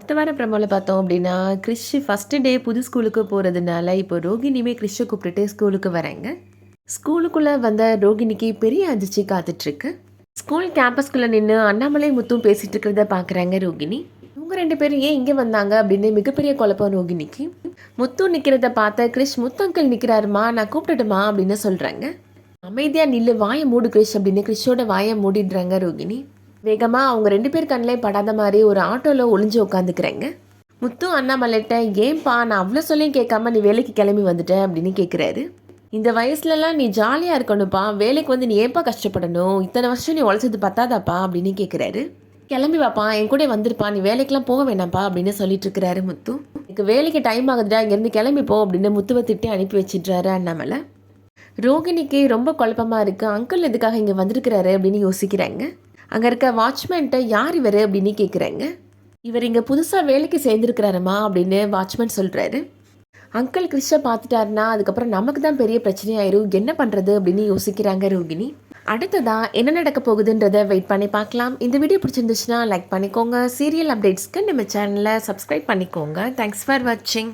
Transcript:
அடுத்த வாரம் ப்ரமோல பார்த்தோம் அப்படின்னா, கிறிஷ் ஃபர்ஸ்ட்டு டே புது ஸ்கூலுக்கு போறதுனால, இப்போ ரோகிணியுமே கிறிஷ கூப்பிட்டுட்டு ஸ்கூலுக்கு வராங்க. ஸ்கூலுக்குள்ள வந்த ரோகிணிக்கு பெரிய அதிர்ச்சி காத்துட்ருக்கு. ஸ்கூல் கேம்பஸ்குள்ள நின்று அண்ணாமலை முத்தும் பேசிட்டு இருக்கிறத பார்க்குறாங்க ரோகிணி. இவங்க 2 பேரும் ஏன் இங்கே வந்தாங்க அப்படின்னு மிகப்பெரிய குழப்பம் ரோகிணிக்கு. முத்து நிற்கிறத பார்த்த கிறிஷ், முத்து அங்கிள் நிற்கிறாருமா, நான் கூப்பிட்டுட்டுமா அப்படின்னு சொல்கிறாங்க. அமைதியாக நில்லு, வாயை மூடு கிறிஷ் அப்படின்னு கிறிஷோட வாயை மூடிடுறாங்க ரோகிணி. வேகமாக அவங்க 2 பேர் கண்ணிலே படாத மாதிரி ஒரு ஆட்டோவில் ஒளிஞ்சு உட்காந்துக்கிறேங்க. முத்து அண்ணாமலைட்ட, ஏன்பா நான் அவ்வளோ சொல்லியும் கேட்காம நீ வேலைக்கு கிளம்பி வந்துட்ட அப்படின்னு கேட்குறாரு. இந்த வயசுலலாம் நீ ஜாலியாக இருக்கணும்ப்பா, வேலைக்கு வந்து நீ ஏன்ப்பா கஷ்டப்படணும், இத்தனை வருஷம் நீ உழைச்சது பத்தாதாப்பா அப்படின்னு கேட்குறாரு. கிளம்பி வாப்பா, என் கூட வந்துருப்பா, நீ வேலைக்கெலாம் போக வேணாம்ப்பா அப்படின்னு சொல்லிட்டு இருக்கிறாரு முத்து. எனக்கு வேலைக்கு டைம் ஆகுதுடா, இங்கேருந்து கிளம்பி போ அப்படின்னு முத்துவை திட்டி அனுப்பி வச்சிடுறாரு அண்ணாமலை. ரோகிணிக்கு ரொம்ப குழப்பமாக இருக்குது. அங்கிள் எதுக்காக இங்கே வந்திருக்கிறாரு அப்படின்னு யோசிக்கிறாங்க. அங்கே இருக்க வாட்ச்மேன்ட்ட, யார் இவர் அப்படின்னு கேட்குறாங்க. இவர் இங்கே புதுசாக வேலைக்கு சேர்ந்துருக்கிறாருமா அப்படின்னு வாட்ச்மேன் சொல்கிறாரு. அங்கிள் கிறிஷை பார்த்துட்டாருன்னா அதுக்கப்புறம் நமக்கு தான் பெரிய பிரச்சனையாயிரும், என்ன பண்ணுறது அப்படின்னு யோசிக்கிறாங்க ரோகிணி. அடுத்ததாக என்ன நடக்க போகுதுன்றதை வெயிட் பண்ணி பார்க்கலாம். இந்த வீடியோ பிடிச்சிருந்துச்சுன்னா லைக் பண்ணிக்கோங்க. சீரியல் அப்டேட்ஸ்க்கு நம்ம சேனலை சப்ஸ்கிரைப் பண்ணிக்கோங்க. தேங்க்ஸ் ஃபார் வாட்சிங்.